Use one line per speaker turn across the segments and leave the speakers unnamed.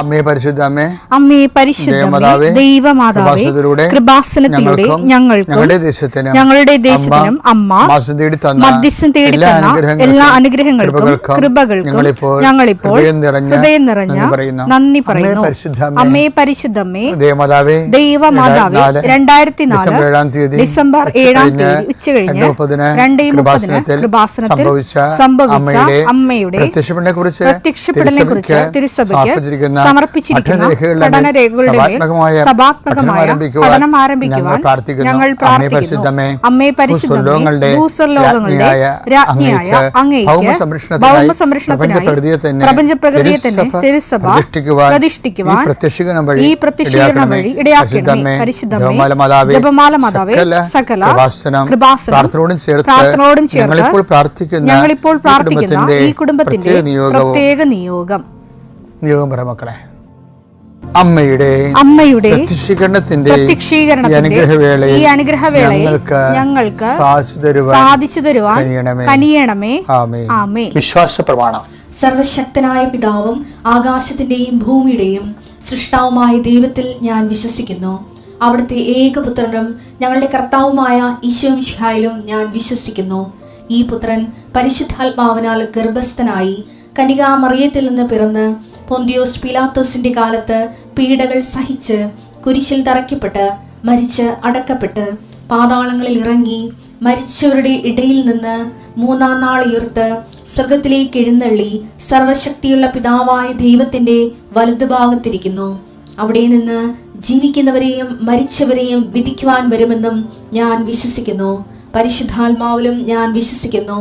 അമ്മേ പരിശുദ്ധ അമ്മേ,
അമ്മേ പരിശുദ്ധ ദൈവമാതാവേ, കൃപാസനത്തിലൂടെ ഞങ്ങളുടെ ദേശത്തിനും അമ്മ മധ്യസ്ഥം തേടി തന്ന എല്ലാ അനുഗ്രഹങ്ങൾക്കും കൃപകൾക്കും ഞങ്ങളിപ്പോൾ ഹൃദയം നിറഞ്ഞ നന്ദി പറയുന്നു. അമ്മേ പരിശുദ്ധമ്മേ ദൈവമാതാവേ, 2004 ഡിസംബർ 7 ഉച്ചകഴിഞ്ഞ് 2:30 കൃപാസനത്തിൽ സംഭവിച്ച അമ്മയുടെ പ്രത്യക്ഷപ്പെടലിനെ കുറിച്ച് തിരുസഭയ്ക്ക് സമർപ്പിച്ചിരിക്കുന്ന പഠനരേഖകളുടെ സഭാത്മകമായ പഠനം ആരംഭിക്കുവാൻ ഞങ്ങൾ പ്രാർത്ഥിക്കുന്നു. അമ്മേ പരിശുദ്ധമേ, ഭൂസ്വർലോകങ്ങളുടെ രാജ്ഞിയായ അങ്ങേയ്ക്ക് ഭൗമസംരക്ഷണത്തിനായി പ്രപഞ്ചപ്രകൃതിയെ തന്നെ തിരുസഭ പ്രതിഷ്ഠിക്കുവാൻ ഈ പ്രത്യക്ഷീകരണം വഴി ഇടയാക്കണമേ. പരിശുദ്ധമേ, ജപമാല മാതാവേ, സകല കൃപാസനം പ്രാർത്ഥനയോടും ചേർത്ത് ഞങ്ങളിപ്പോൾ പ്രാർത്ഥിക്കുന്ന ഈ കുടുംബത്തിന്റെ പ്രത്യേക നിയോഗം
മക്കളെ, അമ്മയുടെ പ്രത്യക്ഷീകരണത്തിന്റെ ഈ അനുഗ്രഹവേളയിൽ ഞങ്ങൾക്ക് സാധിച്ചു തരുവാൻ കനിയണമേ. ആമേൻ. വിശ്വാസ പ്രമാണം.
സർവശക്തനായ പിതാവും ആകാശത്തിന്റെയും ഭൂമിയുടെയും സൃഷ്ടാവുമായ ദൈവത്തിൽ ഞാൻ വിശ്വസിക്കുന്നു. അവിടുത്തെ ഏകപുത്രനും ഞങ്ങളുടെ കർത്താവുമായ ഈശോ മിശിഹായിലും ഞാൻ വിശ്വസിക്കുന്നു. ഈ പുത്രൻ പരിശുദ്ധാത്മാവിനാൽ ഗർഭസ്ഥനായി കന്യകാമറിയത്തിൽ നിന്ന് പിറന്ന് പൊന്തിയോസ് പീലാത്തോസിന്റെ കാലത്ത് പീഡകൾ സഹിച്ച് കുരിശിൽ തറയ്ക്കപ്പെട്ട് മരിച്ച് അടക്കപ്പെട്ട് പാതാളങ്ങളിൽ ഇറങ്ങി മരിച്ചവരുടെ ഇടയിൽ നിന്ന് 3-ാം നാൾ ഉയർത്ത് സ്വർഗത്തിലേക്ക് എഴുന്നള്ളി സർവശക്തിയുള്ള പിതാവായ ദൈവത്തിന്റെ വലതുഭാഗത്തിരിക്കുന്നു. അവിടെ നിന്ന് ജീവിക്കുന്നവരെയും മരിച്ചവരെയും വിധിക്കുവാൻ വരുമെന്നും ഞാൻ വിശ്വസിക്കുന്നു. പരിശുദ്ധാത്മാവിലും ഞാൻ വിശ്വസിക്കുന്നു.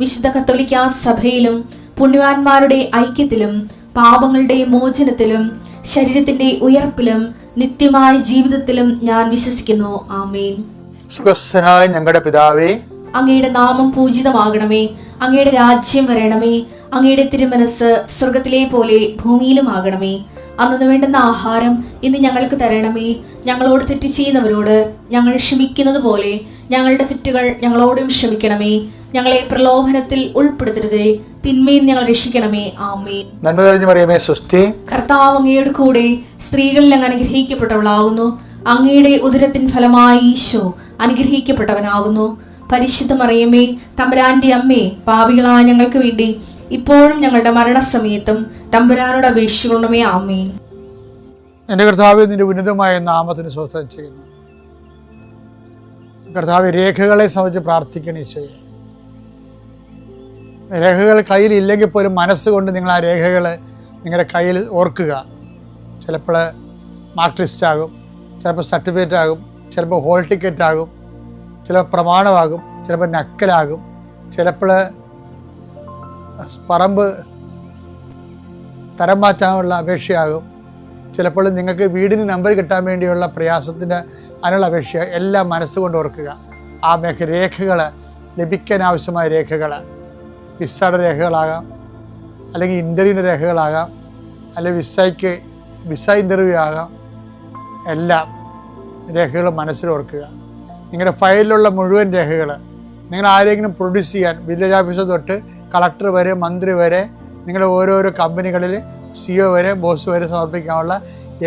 വിശുദ്ധ കത്തോലിക്കാ സഭയിലും പുണ്യവാന്മാരുടെ ഐക്യത്തിലും പാപങ്ങളുടെ മോചനത്തിലും ശരീരത്തിന്റെ ഉയർപ്പിലും നിത്യമായ ജീവിതത്തിലും ഞാൻ വിശ്വസിക്കുന്നു. ആമേൻ.
സ്വർഗ്ഗസ്ഥനായ ഞങ്ങളുടെ പിതാവേ,
അങ്ങയുടെ നാമം പൂജിതമാകണമേ. അങ്ങയുടെ രാജ്യം വരണമേ. അങ്ങയുടെ തിരുമനസ് സ്വർഗത്തിലെ പോലെ ഭൂമിയിലുമാകണമേ. അന്നു വേണ്ടുന്ന ആഹാരം ഇന്ന് ഞങ്ങൾക്ക് തരണമേ. ഞങ്ങളോട് തെറ്റ് ചെയ്യുന്നവരോട് ഞങ്ങൾ ക്ഷമിക്കുന്നത് പോലെ ഞങ്ങളുടെ തെറ്റുകൾ ഞങ്ങളോടും ക്ഷമിക്കണമേ. ഞങ്ങളെ പ്രലോഭനത്തിൽ ഉൾപ്പെടുത്തരുതേ, തിന്മയിൽ ഞങ്ങൾ രക്ഷിക്കണമേ. ആമേൻ.
നന്മ നിറഞ്ഞ മറിയമേ, സ്വസ്തി.
കർത്താവ് അങ്ങയുടെ കൂടെ സ്ത്രീകളിൽ അങ്ങ് അനുഗ്രഹിക്കപ്പെട്ടവളാകുന്നു. അങ്ങയുടെ ഉദരത്തിൻ ഫലമായി ഈശോ അനുഗ്രഹിക്കപ്പെട്ടവനാകുന്നു. പരിശുദ്ധ മറിയമേ, തമ്പുരാന്റെ അമ്മേ, പാപികളായ ഞങ്ങൾക്ക് വേണ്ടി ഇപ്പോഴും ഞങ്ങളുടെ മരണസമയത്തും തമ്പുരാനോട് അപേക്ഷിക്കണമേ. ആമേൻ.
എൻ്റെ കർത്താവേ, നിന്റെ ഉന്നതമായ നാമത്തിന് സ്വസ്ഥം ചെയ്യുന്നു. കർത്താവ്, രേഖകളെ സംബന്ധിച്ച് പ്രാർത്ഥിക്കണേ ചെയ്യേ. രേഖകൾ കയ്യിലില്ലെങ്കിൽ പോലും മനസ്സുകൊണ്ട് നിങ്ങൾ ആ രേഖകൾ നിങ്ങളുടെ കയ്യിൽ ഓർക്കുക. ചിലപ്പോൾ മാർക്ക് ലിസ്റ്റ് ആകും, ചിലപ്പോൾ സർട്ടിഫിക്കറ്റ് ആകും, ചിലപ്പോൾ ഹോൾ ടിക്കറ്റ് ആകും, ചിലപ്പോൾ പ്രമാണമാകും, ചിലപ്പോൾ നക്കലാകും, ചിലപ്പോൾ പറമ്പ് തരം മാറ്റാനുള്ള അപേക്ഷയാകും, ചിലപ്പോൾ നിങ്ങൾക്ക് വീടിന് നമ്പർ കിട്ടാൻ വേണ്ടിയുള്ള പ്രയാസത്തിൻ്റെ അതിനുള്ള അപേക്ഷ. എല്ലാം മനസ്സുകൊണ്ട് ഓർക്കുക. ആ രേഖകൾ ലഭിക്കാൻ ആവശ്യമായ രേഖകൾ വിസയുടെ രേഖകളാകാം, അല്ലെങ്കിൽ ഇൻ്റർവ്യൂവിൻ്റെ രേഖകളാകാം, അല്ലെങ്കിൽ വിസ ഇൻ്റർവ്യൂ ആകാം. എല്ലാം രേഖകൾ മനസ്സിൽ ഓർക്കുക. നിങ്ങളുടെ ഫയലിലുള്ള മുഴുവൻ രേഖകൾ നിങ്ങൾ ആരെങ്കിലും പ്രൊഡ്യൂസ് ചെയ്യാൻ വില്ലേജ് ഓഫീസർ തൊട്ട് കളക്ടർ വരെ മന്ത്രി വരെ നിങ്ങളുടെ ഓരോരോ കമ്പനികളിൽ CEO വരെ ബോസ് വരെ സമർപ്പിക്കാനുള്ള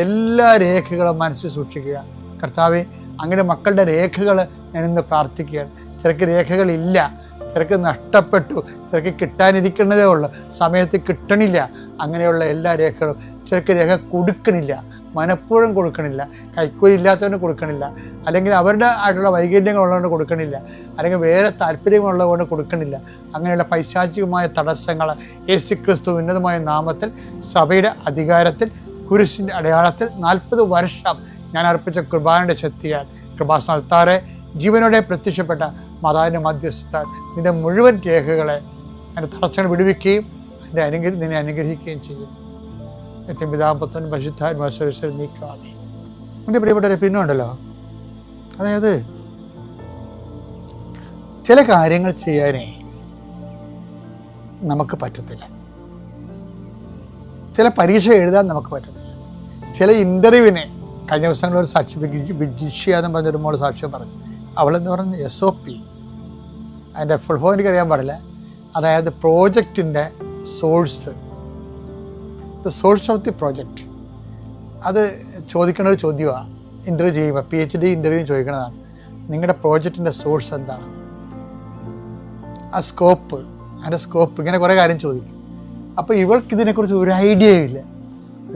എല്ലാ രേഖകളും മനസ്സിൽ സൂക്ഷിക്കുക. കർത്താവേ, അങ്ങയുടെ മക്കളുടെ രേഖകൾ ഞാനിന്ന് പ്രാർത്ഥിക്കുകയാണ്. ചിലക്ക് രേഖകളില്ല, ചിലക്ക് നഷ്ടപ്പെട്ടു, ചിലക്ക് കിട്ടാനിരിക്കുന്നതേ ഉള്ളൂ, സമയത്ത് കിട്ടണില്ല. അങ്ങനെയുള്ള എല്ലാ രേഖകളും ചിലക്ക് രേഖ കൊടുക്കണില്ല, മനഃപൂർവ്വം കൊടുക്കണില്ല, കൈക്കൂലി ഇല്ലാത്തവന് കൊടുക്കണില്ല, അല്ലെങ്കിൽ അവരുടെ ആയിട്ടുള്ള വൈകല്യങ്ങളുള്ളതുകൊണ്ട് കൊടുക്കണില്ല, അല്ലെങ്കിൽ വേറെ താല്പര്യങ്ങളുള്ളതുകൊണ്ട് കൊടുക്കണില്ല. അങ്ങനെയുള്ള പൈശാചികമായ തടസ്സങ്ങൾ യേശുക്രിസ്തു ഉന്നതമായ നാമത്തിൽ സഭയുടെ അധികാരത്തിൽ കുരിശിൻ്റെ അടയാളത്തിൽ 40 വർഷം ഞാൻ അർപ്പിച്ച കൃപാനയുടെ ശക്തിയാൽ കൃപാസനത്താറെ ജീവനോടെ പ്രത്യക്ഷപ്പെട്ട മാതാവിൻ്റെ മധ്യസ്ഥത്താൽ നിന്റെ മുഴുവൻ രേഖകളെ എൻ്റെ തടസ്സങ്ങൾ വിടുവിക്കുകയും നിന്നെ അനുഗ്രഹിക്കുകയും ചെയ്യുന്നു. ഏറ്റവും പിതാപുത്രൻ പരിശുദ്ധാത്മാശ്വരേശ്വരൻ നീക്കാമേ. എൻ്റെ പ്രിയപ്പെട്ടവരെ, പിന്നുണ്ടല്ലോ, അതായത് ചില കാര്യങ്ങൾ ചെയ്യാനേ നമുക്ക് പറ്റത്തില്ല. ചില പരീക്ഷ എഴുതാൻ നമുക്ക് പറ്റത്തില്ല. ചില ഇൻ്റർവ്യൂവിനെ കഴിഞ്ഞ ദിവസങ്ങളിൽ ഒരു സാക്ഷി വിജിഷ്യ എന്ന് പറഞ്ഞൊരു മോള് സാക്ഷ്യം പറഞ്ഞു. അവളെന്ന് പറഞ്ഞ SOP, അതിൻ്റെ ഫുൾ ഫോം എനിക്കറിയാൻ പാടില്ല. അതായത് പ്രോജക്റ്റിൻ്റെ source, the source of the project. അത് ചോദിക്കണ ഒരു ചോദ്യമാണ്. ഇൻ്റർവ്യൂ ചെയ്യുമ്പോൾ PhD ഇൻ്റർവ്യൂ ചോദിക്കണതാണ്, നിങ്ങളുടെ പ്രോജക്റ്റിൻ്റെ സോഴ്സ് എന്താണ്, ആ സ്കോപ്പ്, അതിൻ്റെ സ്കോപ്പ്, ഇങ്ങനെ കുറേ കാര്യം ചോദിക്കും. അപ്പോൾ ഇവൾക്ക് ഇതിനെക്കുറിച്ച് ഒരു ഐഡിയയും ഇല്ല.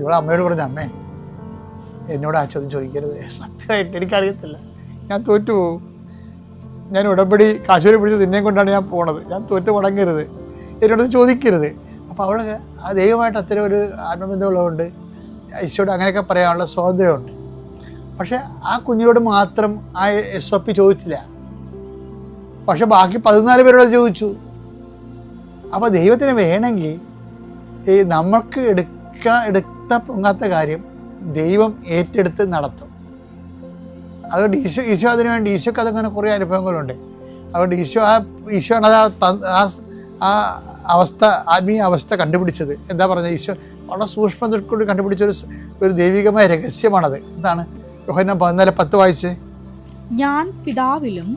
ഇവൾ അമ്മയോട് പറഞ്ഞു, അമ്മേ എന്നോട് ആ ചോദ്യം ചോദിക്കരുത്, സത്യമായിട്ട് എനിക്കറിയത്തില്ല, ഞാൻ തോറ്റു പോകും, ഞാൻ ഉടമ്പടി കാശൂരി പിടിച്ച് നിന്നെയും കൊണ്ടാണ് ഞാൻ പോണത്, ഞാൻ തോറ്റു മുടങ്ങരുത്, എന്നോട് ചോദിക്കരുത്. അപ്പോൾ അവൾ ആ ദൈവമായിട്ട് അത്തരം ഒരു ആത്മബന്ധമുള്ളതുകൊണ്ട് ഈശോയോട് അങ്ങനെയൊക്കെ പറയാനുള്ള സ്വാതന്ത്ര്യമുണ്ട്. പക്ഷെ ആ കുഞ്ഞിനോട് മാത്രം ആ SOP ചോദിച്ചില്ല, പക്ഷെ ബാക്കി 14 പേരോട് ചോദിച്ചു. അപ്പോൾ ദൈവത്തിന് വേണമെങ്കിൽ ഈ നമ്മൾക്ക് എടുത്ത പൊങ്ങാത്ത കാര്യം ദൈവം ഏറ്റെടുത്ത് നടത്തും. അതുകൊണ്ട് ഈശോ അതിനു വേണ്ടി, ഈശോക്ക് അതങ്ങനെ കുറേ അനുഭവങ്ങളുണ്ട്. അതുകൊണ്ട് ഈശോയാണ് ആ അവസ്ഥ, ആത്മീയ അവസ്ഥ കണ്ടുപിടിച്ചത്. എന്താ പറഞ്ഞത്? ഈശോ വളരെ സൂക്ഷ്മതയോട് കണ്ടുപിടിച്ചൊരു ദൈവികമായ രഹസ്യമാണത്. എന്താണ്? യോഹന്നാൻ 14:10 വായിച്ച്,
ഞാൻ പിതാവിലും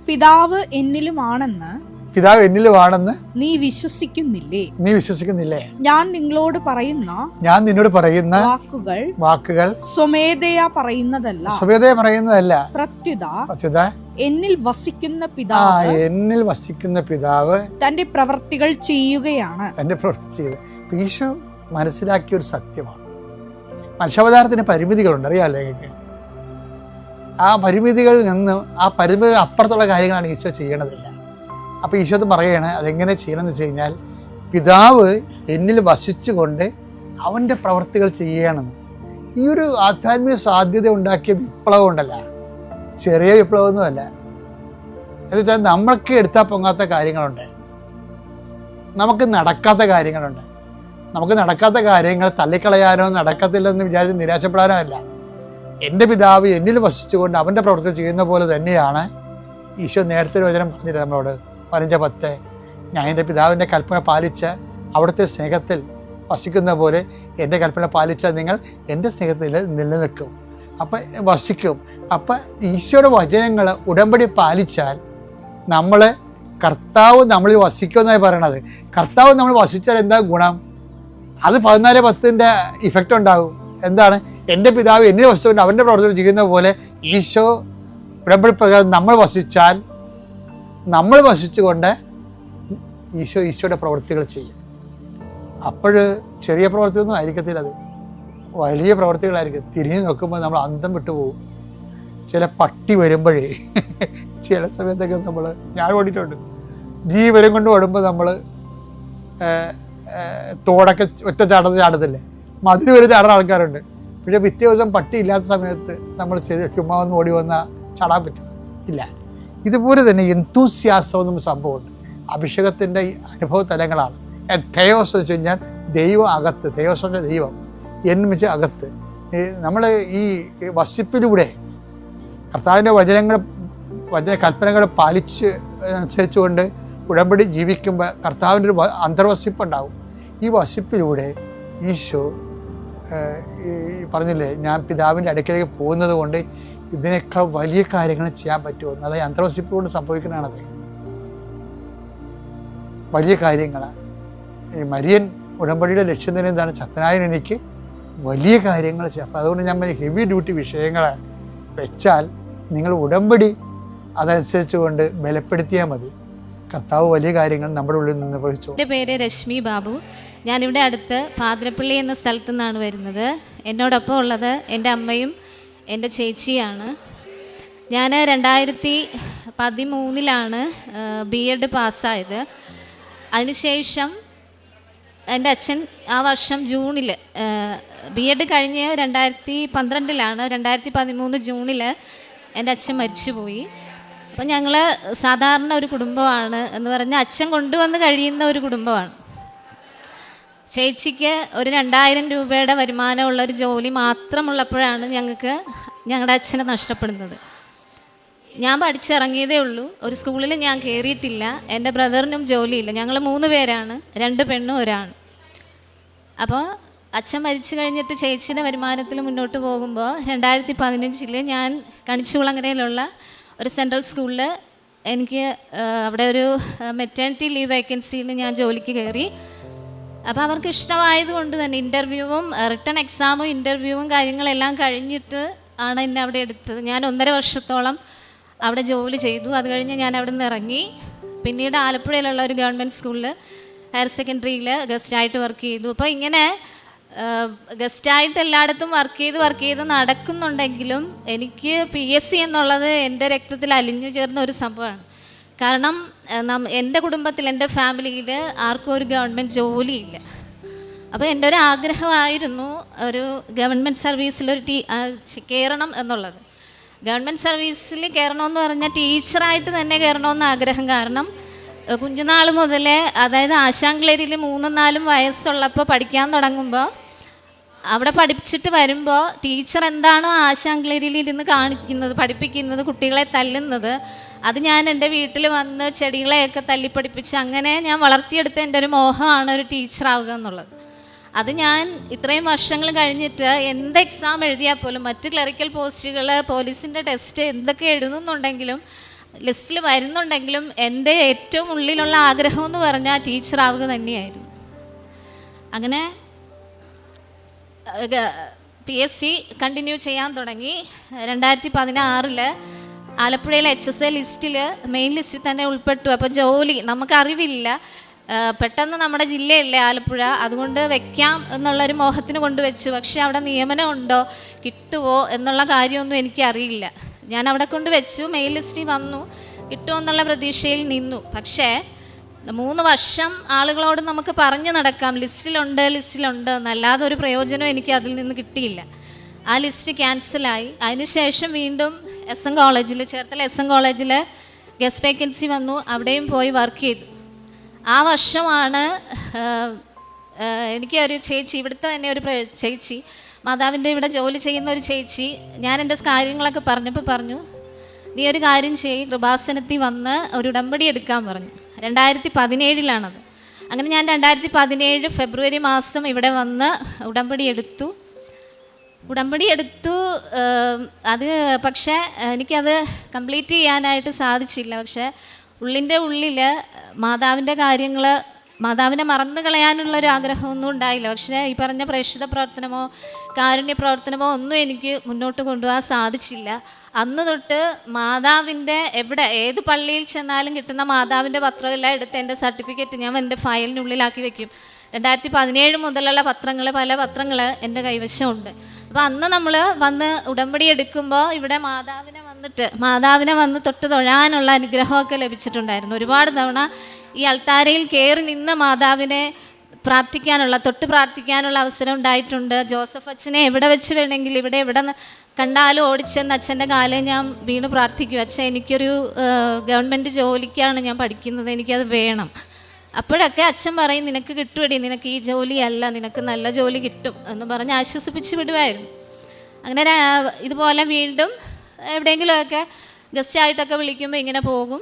പിതാവ് എന്നിലുമാണെന്ന്
നീ വിശ്വസിക്കുന്നില്ലേ?
ഞാൻ നിന്നോട് പറയുന്ന
വാക്കുകൾ
സ്വമേധയാ പറയുന്നതല്ല, പ്രത്യുത എന്നിൽ വസിക്കുന്ന പിതാവ് തന്റെ പ്രവൃത്തികൾ ചെയ്യുകയാണ്.
ഈശോ മനസ്സിലാക്കിയ ഒരു സത്യമാണ്. മനുഷ്യാവതാരത്തിന് പരിമിതികളുണ്ട്, അറിയാമല്ലോ നിങ്ങൾക്ക്. ആ പരിമിതികളിൽ നിന്ന്, ആ പരിമിതി അപ്പുറത്തുള്ള കാര്യങ്ങളാണ് ഈശോ ചെയ്യണതില്ല. അപ്പോൾ ഈശോ അത് പറയണേ, അതെങ്ങനെ ചെയ്യണമെന്ന് വെച്ച് കഴിഞ്ഞാൽ, പിതാവ് എന്നിൽ വസിച്ചുകൊണ്ട് അവൻ്റെ പ്രവർത്തികൾ ചെയ്യണമെന്ന്. ഈ ഒരു ആധ്യാത്മിക സാധ്യത ഉണ്ടാക്കിയ വിപ്ലവം ഉണ്ടല്ല, ചെറിയ വിപ്ലവമൊന്നുമല്ല. എന്ന് വെച്ചാൽ നമ്മൾക്ക് എടുത്താൽ പൊങ്ങാത്ത കാര്യങ്ങളുണ്ട്, നമുക്ക് നടക്കാത്ത കാര്യങ്ങളുണ്ട്. നമുക്ക് നടക്കാത്ത കാര്യങ്ങൾ തള്ളിക്കളയാനോ നടക്കത്തില്ലെന്ന് വിചാരിച്ച് നിരാശപ്പെടാനോ അല്ല. എൻ്റെ പിതാവ് എന്നിൽ വസിച്ചുകൊണ്ട് അവൻ്റെ പ്രവർത്തനം ചെയ്യുന്ന പോലെ തന്നെയാണ് ഈശോ നേരത്തെ ഒരു വചനം പറഞ്ഞിട്ട് നമ്മളോട് 15:10, ഞാൻ എൻ്റെ പിതാവിൻ്റെ കൽപ്പന പാലിച്ച് അവിടുത്തെ സ്നേഹത്തിൽ വസിക്കുന്ന പോലെ എൻ്റെ കൽപ്പന പാലിച്ചാൽ നിങ്ങൾ എൻ്റെ സ്നേഹത്തിൽ നിലനിൽക്കും, അപ്പം വസിക്കും. അപ്പം ഈശോയുടെ വചനങ്ങൾ ഉടമ്പടി പാലിച്ചാൽ കർത്താവ് നമ്മളിൽ വസിക്കുമെന്നാണ് പറയണത്. കർത്താവ് നമ്മൾ വസിച്ചാൽ എന്താ ഗുണം? അത് 14:10 ഇഫക്റ്റ് ഉണ്ടാകും. എന്താണ്? എൻ്റെ പിതാവ് എന്നിൽ വസിച്ചുകൊണ്ട് അവൻ്റെ പ്രവർത്തനം ചെയ്യുന്ന പോലെ ഈശോ ഉടമ്പടി പ്രകാരം നമ്മൾ വസിച്ചാൽ, നമ്മൾ വസിച്ചുകൊണ്ട് ഈശോയുടെ പ്രവൃത്തികൾ ചെയ്യും. അപ്പോൾ ചെറിയ പ്രവൃത്തിയൊന്നും ആയിരിക്കത്തില്ല, അത് വലിയ പ്രവൃത്തികളായിരിക്കും. തിരിഞ്ഞു നോക്കുമ്പോൾ നമ്മൾ അന്തം വിട്ടു പോകും. ചില പട്ടി വരുമ്പോഴേ ചില സമയത്തൊക്കെ ഞാൻ ഓടിയിട്ടുണ്ട്, ജീവനം കൊണ്ട് ഓടുമ്പോൾ നമ്മൾ തോടൊക്കെ ഒറ്റ ചാടത്തില്ലേ, മതിൽ വരെ ചാടുന്ന ആൾക്കാരുണ്ട്. പക്ഷേ പിറ്റേ ദിവസം പട്ടി ഇല്ലാത്ത സമയത്ത് നമ്മൾ ചുമ്മാ ഒന്ന് ഓടി വന്നാൽ ചാടാൻ പറ്റുമോ? ഇല്ല. ഇതുപോലെ തന്നെ എന്തൂസിയാസം എന്നും സംഭവമുണ്ട്. അഭിഷേകത്തിൻ്റെ അനുഭവ തലങ്ങളാണ്. തെയോസ് എന്ന് വെച്ച് കഴിഞ്ഞാൽ ദൈവം അകത്ത്, തെയോസിൻ്റെ ദൈവം എന്ന് വെച്ച് അകത്ത്. നമ്മൾ ഈ വസിപ്പിലൂടെ കർത്താവിൻ്റെ കൽപ്പനകൾ അനുസരിച്ചുകൊണ്ട് ഉടമ്പടി ജീവിക്കുമ്പോൾ കർത്താവിൻ്റെ ഒരു അന്തർവസിപ്പുണ്ടാവും. ഈ വസിപ്പിലൂടെ ഈശോ പറഞ്ഞില്ലേ, ഞാൻ പിതാവിൻ്റെ അടുക്കലേക്ക് പോകുന്നത് കൊണ്ട് ഇതിനേക്കാൾ വലിയ കാര്യങ്ങൾ ചെയ്യാൻ പറ്റുമെന്ന്. അതായത് അന്തർവസിപ്പിലൂടെ സംഭവിക്കുന്നതാണത്. വലിയ കാര്യങ്ങൾ. ഈ മരിയൻ ഉടമ്പടിയുടെ ലക്ഷ്യം തന്നെ എന്താണ്? ശക്തനായ എനിക്ക് വലിയ കാര്യങ്ങൾ ചെയ്യാം. അപ്പോൾ അതുകൊണ്ട് ഞാൻ ഹെവി ഡ്യൂട്ടി വിഷയങ്ങൾ വെച്ചാൽ നിങ്ങൾ ഉടമ്പടി അതനുസരിച്ച് കൊണ്ട് ബലപ്പെടുത്തിയാൽ മതി. കർത്താവ് വലിയ കാര്യങ്ങൾ നമ്മുടെ ഉള്ളിൽ നിന്ന് വഹിച്ചു.
എൻ്റെ പേര് രശ്മി ബാബു. ഞാനിവിടെ അടുത്ത് പാതിരപ്പള്ളി എന്ന സ്ഥലത്തു നിന്നാണ് വരുന്നത്. എന്നോടൊപ്പം ഉള്ളത് എൻ്റെ അമ്മയും എൻ്റെ ചേച്ചിയാണ്. ഞാൻ 2013 B.Ed പാസ്സായത്. അതിനുശേഷം എൻ്റെ അച്ഛൻ ആ വർഷം ജൂണിൽ B.Ed കഴിഞ്ഞ് 2012 2013 ജൂണിൽ എൻ്റെ അച്ഛൻ മരിച്ചുപോയി. അപ്പം ഞങ്ങൾ സാധാരണ ഒരു കുടുംബമാണ് എന്ന് പറഞ്ഞാൽ അച്ഛൻ കൊണ്ടുവന്ന് കഴിയുന്ന ഒരു കുടുംബമാണ്. ചേച്ചിക്ക് ഒരു 2000 രൂപയുടെ വരുമാനമുള്ളൊരു ജോലി മാത്രമുള്ളപ്പോഴാണ് ഞങ്ങളുടെ അച്ഛനെ നഷ്ടപ്പെടുന്നത്. ഞാൻ പഠിച്ചിറങ്ങിയതേ ഉള്ളൂ. ഒരു സ്കൂളിൽ ഞാൻ കയറിയിട്ടില്ല. എൻ്റെ ബ്രദറിനും ജോലിയില്ല. ഞങ്ങൾ 3 പേരാണ്, 2 പെണ്ണും 1 ആണും. അപ്പോൾ അച്ഛൻ മരിച്ചു കഴിഞ്ഞിട്ട് ചേച്ചിയുടെ വരുമാനത്തിൽ മുന്നോട്ട് പോകുമ്പോൾ 2015 ഞാൻ കണിച്ചുകുളങ്ങരയിലുള്ള ഒരു സെൻട്രൽ സ്കൂളിൽ എനിക്ക് അവിടെ ഒരു മെറ്റേണിറ്റി ലീവ് വേക്കൻസിയിൽ ഞാൻ ജോലിക്ക് കയറി. അപ്പോൾ അവർക്ക് ഇഷ്ടമായതുകൊണ്ട് തന്നെ ഇൻ്റർവ്യൂവും റിട്ടൺ എക്സാമും ഇൻ്റർവ്യൂവും കാര്യങ്ങളെല്ലാം കഴിഞ്ഞിട്ട് ആണ് എന്നെ അവിടെ എടുത്തത്. ഞാൻ 1.5 വർഷത്തോളം അവിടെ ജോലി ചെയ്തു. അത് കഴിഞ്ഞ് ഞാൻ അവിടെ നിന്ന് ഇറങ്ങി. പിന്നീട് ആലപ്പുഴയിലുള്ള ഒരു ഗവൺമെൻറ് സ്കൂളിൽ ഹയർ സെക്കൻഡറിയിൽ ഗസ്റ്റായിട്ട് വർക്ക് ചെയ്തു. അപ്പോൾ ഇങ്ങനെ ഗസ്റ്റായിട്ട് എല്ലായിടത്തും വർക്ക് ചെയ്ത് നടക്കുന്നുണ്ടെങ്കിലും എനിക്ക് PSC എന്നുള്ളത് എൻ്റെ രക്തത്തിൽ അലിഞ്ഞു ചേർന്ന ഒരു സംഭവമാണ്. കാരണം എൻ്റെ കുടുംബത്തിൽ, എൻ്റെ ഫാമിലിയിൽ ആർക്കും ഒരു ഗവൺമെൻറ് ജോലിയില്ല. അപ്പോൾ എൻ്റെ ഒരു ആഗ്രഹമായിരുന്നു ഒരു ഗവൺമെൻറ് സർവീസിലൊരു കയറണം എന്നുള്ളത്. ഗവൺമെൻറ് സർവീസിൽ കയറണമെന്ന് പറഞ്ഞാൽ ടീച്ചറായിട്ട് തന്നെ കയറണമെന്ന് ആഗ്രഹം. കാരണം കുഞ്ഞുനാൾ മുതലേ, അതായത് ആശാങ്കളേരിയിൽ 3-4 വയസ്സുള്ളപ്പോൾ പഠിക്കാൻ തുടങ്ങുമ്പോൾ, അവിടെ പഠിപ്പിച്ചിട്ട് വരുമ്പോൾ ടീച്ചർ എന്താണോ ആശാങ്കളേരിയിൽ ഇരുന്ന് കാണിക്കുന്നത്, പഠിപ്പിക്കുന്നത്, കുട്ടികളെ തല്ലുന്നത്, അത് ഞാൻ എൻ്റെ വീട്ടിൽ വന്ന് ചെടികളെയൊക്കെ തല്ലിപ്പഠിപ്പിച്ച് അങ്ങനെ ഞാൻ വളർത്തിയെടുത്ത എൻ്റെ ഒരു മോഹമാണ് ഒരു ടീച്ചറാവുക എന്നുള്ളത്. അത് ഞാൻ ഇത്രയും വർഷങ്ങൾ കഴിഞ്ഞിട്ട് എന്ത് എക്സാം എഴുതിയാൽ പോലും, മറ്റ് ക്ലറിക്കൽ പോസ്റ്റുകൾ, പോലീസിൻ്റെ ടെസ്റ്റ് എന്തൊക്കെ എഴുതുന്നുണ്ടെങ്കിലും, ലിസ്റ്റിൽ വരുന്നുണ്ടെങ്കിലും, എൻ്റെ ഏറ്റവും ഉള്ളിലുള്ള ആഗ്രഹം എന്ന് പറഞ്ഞാൽ ടീച്ചറാവുക തന്നെയായിരുന്നു. അങ്ങനെ PSC കണ്ടിന്യൂ ചെയ്യാൻ തുടങ്ങി. 2016 ആലപ്പുഴയിലെ HSA ലിസ്റ്റിൽ, മെയിൻ ലിസ്റ്റിൽ തന്നെ ഉൾപ്പെട്ടു. അപ്പോൾ ജോലി നമുക്കറിവില്ല, പെട്ടെന്ന് നമ്മുടെ ജില്ലയല്ലേ ആലപ്പുഴ, അതുകൊണ്ട് വെക്കാം എന്നുള്ളൊരു മോഹത്തിന് കൊണ്ടുവച്ചു. പക്ഷേ അവിടെ നിയമനം ഉണ്ടോ, കിട്ടുമോ എന്നുള്ള കാര്യമൊന്നും എനിക്കറിയില്ല. ഞാൻ അവിടെ കൊണ്ട് വെച്ചു, മെയിൻ ലിസ്റ്റിൽ വന്നു, കിട്ടുമോ എന്നുള്ള പ്രതീക്ഷയിൽ നിന്നു. പക്ഷേ 3 വർഷം ആളുകളോട് നമുക്ക് പറഞ്ഞു നടക്കാം ലിസ്റ്റിലുണ്ട് എന്നല്ലാതെ ഒരു പ്രയോജനം എനിക്ക് അതിൽ നിന്ന് കിട്ടിയില്ല. ആ ലിസ്റ്റ് ക്യാൻസലായി. അതിനുശേഷം വീണ്ടും SM കോളേജിൽ, ചേർത്തല SM കോളേജിൽ ഗസ്റ്റ് വേക്കൻസി വന്നു. അവിടെയും പോയി വർക്ക് ചെയ്തു. ആ വർഷമാണ് എനിക്ക് ഒരു ചേച്ചി, ഇവിടുത്തെ തന്നെ ഒരു ചേച്ചി, മാതാവിൻ്റെ ഇവിടെ ജോലി ചെയ്യുന്ന ഒരു ചേച്ചി, ഞാൻ എൻ്റെ കാര്യങ്ങളൊക്കെ പറഞ്ഞപ്പോൾ പറഞ്ഞു, നീ ഒരു കാര്യം ചെയ്യ്, കൃപാസനത്തിൽ വന്ന് ഒരു ഉടമ്പടി എടുക്കാൻ പറഞ്ഞു. 2017 അങ്ങനെ ഞാൻ 2017 ഫെബ്രുവരി മാസം ഇവിടെ വന്ന് ഉടമ്പടി എടുത്തു. അത് പക്ഷേ എനിക്കത് കംപ്ലീറ്റ് ചെയ്യാനായിട്ട് സാധിച്ചില്ല. പക്ഷേ ഉള്ളിൻ്റെ ഉള്ളിൽ മാതാവിൻ്റെ കാര്യങ്ങൾ, മാതാവിനെ മറന്നു കളയാനുള്ളൊരു ആഗ്രഹമൊന്നും ഉണ്ടായില്ല. പക്ഷേ ഈ പറഞ്ഞ പ്രേക്ഷിത പ്രവർത്തനമോ കാരുണ്യ പ്രവർത്തനമോ ഒന്നും എനിക്ക് മുന്നോട്ട് കൊണ്ടുപോകാൻ സാധിച്ചില്ല. അന്ന് തൊട്ട് മാതാവിൻ്റെ ഏത് പള്ളിയിൽ ചെന്നാലും കിട്ടുന്ന മാതാവിൻ്റെ പത്രമെല്ലാം എടുത്ത് എൻ്റെ സർട്ടിഫിക്കറ്റ് ഞാൻ എൻ്റെ ഫയലിനുള്ളിലാക്കി വെക്കും. 2017 മുതലുള്ള പല പത്രങ്ങൾ എൻ്റെ കൈവശമുണ്ട്. അപ്പോൾ അന്ന് നമ്മൾ വന്ന് ഉടമ്പടി എടുക്കുമ്പോൾ ഇവിടെ മാതാവിനെ വന്ന് തൊട്ട് തൊഴാനുള്ള അനുഗ്രഹമൊക്കെ ലഭിച്ചിട്ടുണ്ടായിരുന്നു. ഒരുപാട് തവണ ഈ അൾത്താരയിൽ കയറി നിന്ന് മാതാവിനെ തൊട്ട് പ്രാർത്ഥിക്കാനുള്ള അവസരം ഉണ്ടായിട്ടുണ്ട്. ജോസഫ് അച്ഛനെ എവിടെ വെച്ച് വേണമെങ്കിൽ, എവിടെ കണ്ടാലും ഓടിച്ചെന്ന് അച്ഛൻ്റെ കാലം ഞാൻ വീണ് പ്രാർത്ഥിക്കും, അച്ഛൻ എനിക്കൊരു ഗവൺമെൻറ് ജോലിക്കാണ് ഞാൻ പഠിക്കുന്നത്, എനിക്കത് വേണം. അപ്പോഴൊക്കെ അച്ഛൻ പറയും, നിനക്ക് കിട്ടുമടി, നിനക്ക് ഈ ജോലിയല്ല, നിനക്ക് നല്ല ജോലി കിട്ടും എന്ന് പറഞ്ഞ് ആശ്വസിപ്പിച്ച് വിടുമായിരുന്നു. അങ്ങനെ ഇതുപോലെ വീണ്ടും എവിടെയെങ്കിലുമൊക്കെ ഗസ്റ്റായിട്ടൊക്കെ വിളിക്കുമ്പോൾ ഇങ്ങനെ പോകും.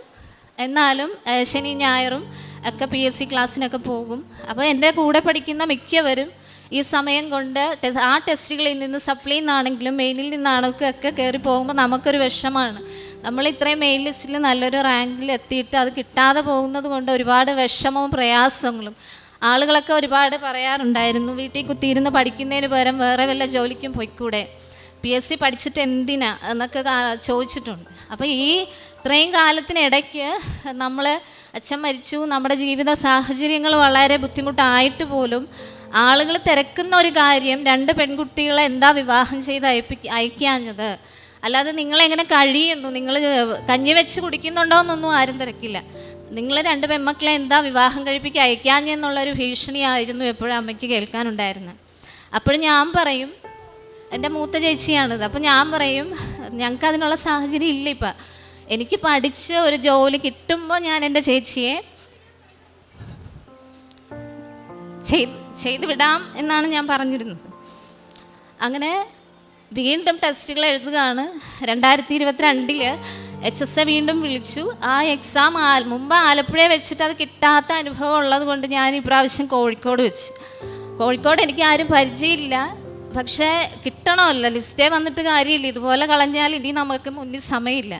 എന്നാലും ശനി ഞായറും ഒക്കെ PSC ക്ലാസ്സിനൊക്കെ പോകും. അപ്പോൾ എൻ്റെ കൂടെ പഠിക്കുന്ന മിക്കവരും ഈ സമയം കൊണ്ട് ആ ടെസ്റ്റുകളിൽ നിന്ന്, സപ്ലിയിൽ നിന്നാണെങ്കിലും മെയിനിൽ നിന്നാണെങ്കിലും ഒക്കെ കയറി പോകുമ്പോൾ നമുക്കൊരു വിഷമമാണ്. നമ്മൾ ഇത്രയും മെയിൻ ലിസ്റ്റിൽ നല്ലൊരു റാങ്കിൽ എത്തിയിട്ട് അത് കിട്ടാതെ പോകുന്നത് കൊണ്ട് ഒരുപാട് വിഷമവും പ്രയാസങ്ങളും ആളുകളൊക്കെ ഒരുപാട് പറയാറുണ്ടായിരുന്നു. വീട്ടിൽ കുത്തിയിരുന്ന് പഠിക്കുന്നതിന് പകരം വേറെ വല്ല ജോലിക്കും പോയിക്കൂടെ, PSC പഠിച്ചിട്ട് എന്തിനാ എന്നൊക്കെ ചോദിച്ചിട്ടുണ്ട്. അപ്പോൾ ഈ ഇത്രയും കാലത്തിനിടയ്ക്ക് അച്ഛൻ മരിച്ചു, നമ്മുടെ ജീവിത സാഹചര്യങ്ങൾ വളരെ ബുദ്ധിമുട്ടായിട്ട് പോലും ആളുകൾ തിരക്കുന്ന ഒരു കാര്യം, 2 പെൺകുട്ടികളെ എന്താ വിവാഹം ചെയ്ത് അയക്കാഞ്ഞത്, അല്ലാതെ നിങ്ങളെങ്ങനെ കഴിയുന്നു, നിങ്ങൾ കഞ്ഞി വെച്ച് കുടിക്കുന്നുണ്ടോ എന്നൊന്നും ആരും തിരക്കില്ല. നിങ്ങൾ 2 പെൺമക്കളെ എന്താ വിവാഹം കഴിപ്പിക്കുക അയക്കാഞ്ഞെന്നുള്ളൊരു ഭീഷണിയായിരുന്നു എപ്പോഴും അമ്മയ്ക്ക് കേൾക്കാനുണ്ടായിരുന്നത്. അപ്പോഴും ഞാൻ പറയും, എൻ്റെ മൂത്ത ചേച്ചിയാണിത്, അപ്പോൾ ഞാൻ പറയും, ഞങ്ങൾക്ക് അതിനുള്ള സാഹചര്യം ഇല്ല. ഇപ്പം എനിക്ക് പഠിച്ച് ഒരു ജോലി കിട്ടുമ്പോൾ ഞാൻ എൻ്റെ ചേച്ചിയെ ചെയ്ത് വിടാം എന്നാണ് ഞാൻ പറഞ്ഞിരുന്നത്. അങ്ങനെ വീണ്ടും ടെസ്റ്റുകൾ എഴുതുകയാണ്. 2022 HSA വീണ്ടും വിളിച്ചു. ആ എക്സാം മുമ്പ് ആലപ്പുഴയെ വെച്ചിട്ട് അത് കിട്ടാത്ത അനുഭവം ഉള്ളത് കൊണ്ട് ഞാൻ ഇപ്രാവശ്യം കോഴിക്കോട് വെച്ചു. കോഴിക്കോട് എനിക്ക് ആരും പരിചയമില്ല, പക്ഷേ കിട്ടണമല്ലോ, ലിസ്റ്റേ വന്നിട്ട് കാര്യമില്ല, ഇതുപോലെ കളഞ്ഞാൽ ഇനി നമുക്ക് മുന്നിൽ സമയമില്ല.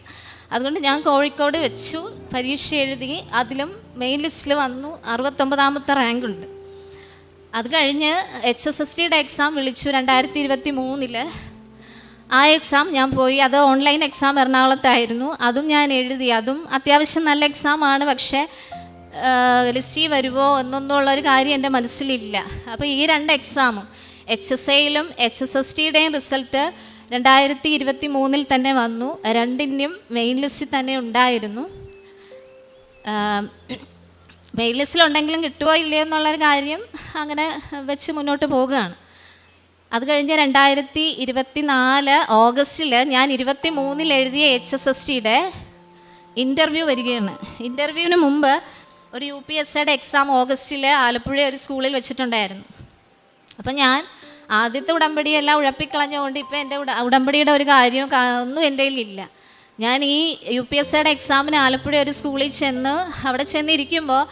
അതുകൊണ്ട് ഞാൻ കോഴിക്കോട് വെച്ചു, പരീക്ഷ എഴുതി, അതിലും മെയിൻ ലിസ്റ്റിൽ വന്നു. 69ാമത്തെ റാങ്ക് ഉണ്ട്. അത് കഴിഞ്ഞ് HSSTയുടെ എക്സാം വിളിച്ചു 2023. ആ എക്സാം ഞാൻ പോയി. അത് ഓൺലൈൻ എക്സാം എറണാകുളത്തായിരുന്നു. അതും ഞാൻ എഴുതി. അതും അത്യാവശ്യം നല്ല എക്സാമാണ്. പക്ഷേ ലിസ്റ്റിൽ വരുമോ എന്നൊന്നുള്ളൊരു കാര്യം എൻ്റെ മനസ്സിലില്ല. അപ്പോൾ ഈ 2 എക്സാമും HSAയിലും HSSTയുടെയും റിസൾട്ട് 2023 തന്നെ വന്നു. 2ൻ്റെയും മെയിൻ ലിസ്റ്റിൽ തന്നെ ഉണ്ടായിരുന്നു. മെയിൻ ലിസ്റ്റിലുണ്ടെങ്കിലും കിട്ടുമോ ഇല്ലയോ എന്നുള്ളൊരു കാര്യം അങ്ങനെ വെച്ച് മുന്നോട്ട് പോവുകയാണ്. അത് കഴിഞ്ഞ് 2024 ഓഗസ്റ്റിൽ ഞാൻ 23 എഴുതിയ HSSTയുടെ ഇൻ്റർവ്യൂ വരികയാണ്. ഇൻ്റർവ്യൂവിന് മുമ്പ് ഒരു UPSCയുടെ എക്സാം ഓഗസ്റ്റിൽ ആലപ്പുഴ ഒരു സ്കൂളിൽ വെച്ചിട്ടുണ്ടായിരുന്നു. അപ്പം ഞാൻ ആദ്യത്തെ ഉടമ്പടിയെല്ലാം ഉഴപ്പിക്കളഞ്ഞുകൊണ്ട് ഇപ്പോൾ എൻ്റെ ഉടമ്പടിയുടെ ഒരു കാര്യവും ഒന്നും എൻ്റെ കയ്യിലില്ല. ഞാൻ ഈ UPSCയുടെ എക്സാമിന് ആലപ്പുഴ ഒരു സ്കൂളിൽ ചെന്ന് അവിടെ ചെന്നിരിക്കുമ്പോൾ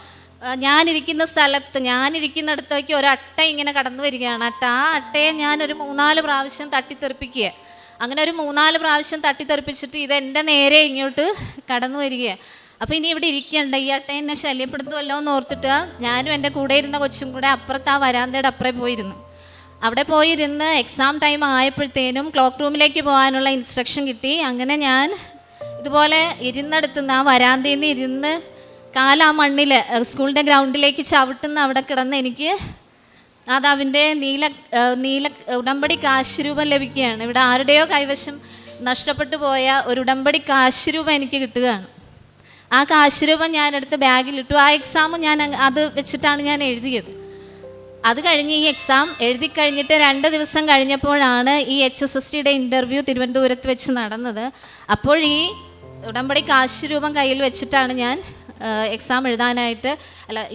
ഞാനിരിക്കുന്ന സ്ഥലത്ത് ഞാനിരിക്കുന്നിടത്തേക്ക് ഒരു അട്ട ഇങ്ങനെ കടന്നു വരികയാണ്. ആ അട്ടയെ ഞാനൊരു 3-4 പ്രാവശ്യം തട്ടിത്തെറിപ്പിക്കുക. അങ്ങനെ ഒരു 3-4 പ്രാവശ്യം തട്ടിത്തെറിപ്പിച്ചിട്ട് ഇതെൻ്റെ നേരെ ഇങ്ങോട്ട് കടന്നു വരികയാണ്. അപ്പോൾ ഇനി ഇവിടെ ഇരിക്കണ്ട, ഈ അട്ട എന്നെ ശല്യപ്പെടുത്തുമല്ലോ എന്ന് ഓർത്തിട്ട് ഞാനും എൻ്റെ കൂടെ ഇരുന്ന കൊച്ചും കൂടെ അപ്പുറത്ത് ആ വരാന്തയുടെ അപ്പുറം പോയിരുന്നു. അവിടെ പോയിരുന്ന് എക്സാം ടൈം ആയപ്പോഴത്തേനും ക്ലോക്ക് റൂമിലേക്ക് പോകാനുള്ള ഇൻസ്ട്രക്ഷൻ കിട്ടി. അങ്ങനെ ഞാൻ ഇതുപോലെ ഇരുന്നെടുത്തുനിന്ന് ആ വരാന്തയിൽ നിന്ന് ഇരുന്ന് കാലാ മണ്ണിൽ സ്കൂളിൻ്റെ ഗ്രൗണ്ടിലേക്ക് ചവിട്ടുന്ന അവിടെ കിടന്ന് എനിക്ക് മാതാവിൻ്റെ നീല ഉടമ്പടി കാശ് രൂപം ലഭിക്കുകയാണ്. ഇവിടെ ആരുടെയോ കൈവശം നഷ്ടപ്പെട്ടു പോയ ഒരു ഉടമ്പടി കാശ് രൂപം എനിക്ക് കിട്ടുകയാണ്. ആ കാശ് രൂപം ഞാനെടുത്ത് ബാഗിലിട്ടു. ആ എക്സാമും ഞാൻ അത് വെച്ചിട്ടാണ് ഞാൻ എഴുതിയത്. അത് കഴിഞ്ഞ് ഈ എക്സാം എഴുതി കഴിഞ്ഞിട്ട് 2 ദിവസം കഴിഞ്ഞപ്പോഴാണ് ഈ HSSTയുടെ ഇൻ്റർവ്യൂ തിരുവനന്തപുരത്ത് വെച്ച് നടന്നത്. അപ്പോൾ ഈ ഉടമ്പടി കാശ് രൂപം കയ്യിൽ വെച്ചിട്ടാണ് ഞാൻ എക്സാം എഴുതാനായിട്ട്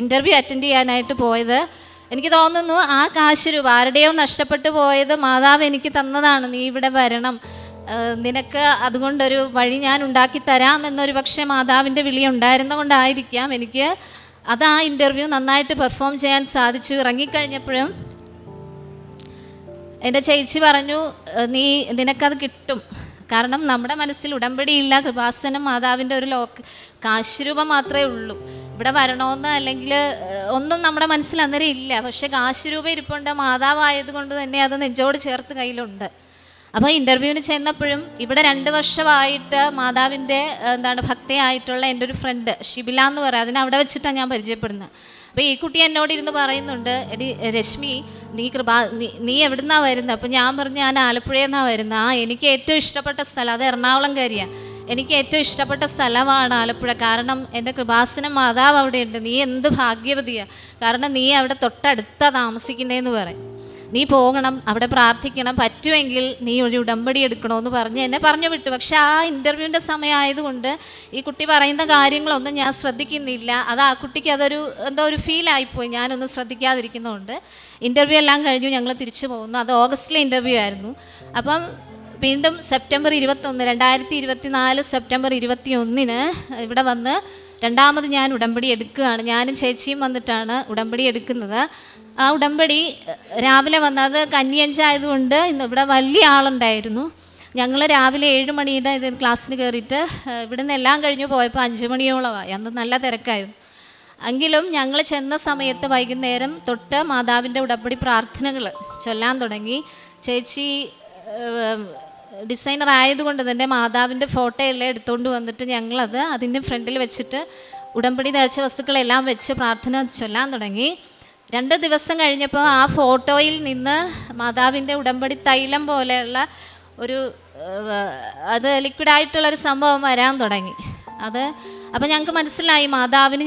ഇൻ്റർവ്യൂ അറ്റൻഡ് ചെയ്യാനായിട്ട് പോയത്. എനിക്ക് തോന്നുന്നു ആ കാശ് രൂപ ആരുടെയോ നഷ്ടപ്പെട്ടു പോയത് മാതാവ് എനിക്ക് തന്നതാണ്. നീ ഇവിടെ വരണം, നിനക്ക് അതുകൊണ്ടൊരു വഴി ഞാൻ ഉണ്ടാക്കി തരാം എന്നൊരു പക്ഷേ മാതാവിൻ്റെ വിളി ഉണ്ടായിരുന്ന കൊണ്ടായിരിക്കാം എനിക്ക് അത് ആ ഇൻ്റർവ്യൂ നന്നായിട്ട് പെർഫോം ചെയ്യാൻ സാധിച്ചു. ഇറങ്ങിക്കഴിഞ്ഞപ്പോഴും എൻ്റെ ചേച്ചി പറഞ്ഞു, നിനക്കത് കിട്ടും. കാരണം നമ്മുടെ മനസ്സിൽ ഉടമ്പടിയില്ല, കൃപാസനം മാതാവിൻ്റെ ഒരു കാശ് രൂപം മാത്രമേ ഉള്ളൂ. ഇവിടെ വരണമെന്ന് അല്ലെങ്കിൽ ഒന്നും നമ്മുടെ മനസ്സിൽ അന്നേരം ഇല്ല. പക്ഷേ കാശ് രൂപ ഇരിപ്പുണ്ട്, മാതാവായതുകൊണ്ട് തന്നെ അത് നെഞ്ചോട് ചേർത്ത് കയ്യിലുണ്ട്. അപ്പോൾ ഇൻ്റർവ്യൂവിന് ചെന്നപ്പോഴും ഇവിടെ 2 വർഷമായിട്ട് മാതാവിൻ്റെ ഭക്തയായിട്ടുള്ള എൻ്റെ ഒരു ഫ്രണ്ട് ഷിബില എന്ന് പറയും, അതിനെ അവിടെ വെച്ചിട്ടാണ് ഞാൻ പരിചയപ്പെടുന്നത്. അപ്പോൾ ഈ കുട്ടി എന്നോട് ഇരുന്ന് പറയുന്നുണ്ട്, എടി രശ്മി, നീ എവിടുന്നാണ് വരുന്നത്? അപ്പോൾ ഞാൻ പറഞ്ഞു, ഞാൻ ആലപ്പുഴയിൽ നിന്നാണ് വരുന്നത്. എനിക്ക് ഏറ്റവും ഇഷ്ടപ്പെട്ട സ്ഥലം, അത് എറണാകുളംകാരിയാണ്, എനിക്ക് ഏറ്റവും ഇഷ്ടപ്പെട്ട സ്ഥലമാണ് ആലപ്പുഴ. കാരണം എൻ്റെ കൃപാസനം മാതാവ് അവിടെയുണ്ട്. നീ എന്ത് ഭാഗ്യവതിയാണ്, കാരണം നീ അവിടെ തൊട്ടടുത്താണ് താമസിക്കുന്നതെന്ന് പറയും. നീ പോകണം, അവിടെ പ്രാർത്ഥിക്കണം, പറ്റുമെങ്കിൽ നീ ഒരു ഉടമ്പടി എടുക്കണമെന്ന് പറഞ്ഞ് എന്നെ പറഞ്ഞു വിട്ടു. പക്ഷെ ആ ഇൻ്റർവ്യൂവിൻ്റെ സമയമായതുകൊണ്ട് ഈ കുട്ടി പറയുന്ന കാര്യങ്ങളൊന്നും ഞാൻ ശ്രദ്ധിക്കുന്നില്ല. അത് ആ കുട്ടിക്ക് എന്തോ ഒരു ഫീലായിപ്പോയി, ഞാനൊന്നും ശ്രദ്ധിക്കാതിരിക്കുന്നതുകൊണ്ട്. ഇൻ്റർവ്യൂ എല്ലാം കഴിഞ്ഞു, ഞങ്ങൾ തിരിച്ചു പോകുന്നു. അത് ഓഗസ്റ്റിലെ ഇൻ്റർവ്യൂ ആയിരുന്നു. അപ്പം വീണ്ടും സെപ്റ്റംബർ 21, 2024 സെപ്റ്റംബർ 21 ഇവിടെ വന്ന് രണ്ടാമത് ഞാൻ ഉടമ്പടി എടുക്കുകയാണ്. ഞാനും ചേച്ചിയും വന്നിട്ടാണ് ഉടമ്പടി എടുക്കുന്നത്. ആ ഉടമ്പടി രാവിലെ വന്നത് കന്യഞ്ചായതുകൊണ്ട് ഇന്ന് ഇവിടെ വലിയ ആളുണ്ടായിരുന്നു. ഞങ്ങൾ രാവിലെ 7 മണിയുടെ ക്ലാസ്സിന് കയറിയിട്ട് ഇവിടുന്ന് എല്ലാം കഴിഞ്ഞ് പോയപ്പോൾ 5 മണിയോളമായി. അന്ന് നല്ല തിരക്കായിരുന്നു. എങ്കിലും ഞങ്ങൾ ചെന്ന സമയത്ത് വൈകുന്നേരം തൊട്ട് മാതാവിൻ്റെ ഉടമ്പടി പ്രാർത്ഥനകൾ ചൊല്ലാൻ തുടങ്ങി. ചേച്ചി ഡിസൈനർ ആയതുകൊണ്ട് തന്നെ മാതാവിൻ്റെ ഫോട്ടോ എല്ലാം എടുത്തുകൊണ്ട് വന്നിട്ട് ഞങ്ങളത് അതിൻ്റെ ഫ്രണ്ടിൽ വെച്ചിട്ട് ഉടമ്പടി നേർച്ച വസ്തുക്കളെല്ലാം വെച്ച് പ്രാർത്ഥന ചൊല്ലാൻ തുടങ്ങി. 2 ദിവസം കഴിഞ്ഞപ്പോൾ ആ ഫോട്ടോയിൽ നിന്ന് മാതാവിൻ്റെ ഉടമ്പടി തൈലം പോലെയുള്ള അത് ലിക്വിഡായിട്ടുള്ളൊരു സംഭവം വരാൻ തുടങ്ങി. അപ്പോൾ ഞങ്ങൾക്ക് മനസ്സിലായി മാതാവ്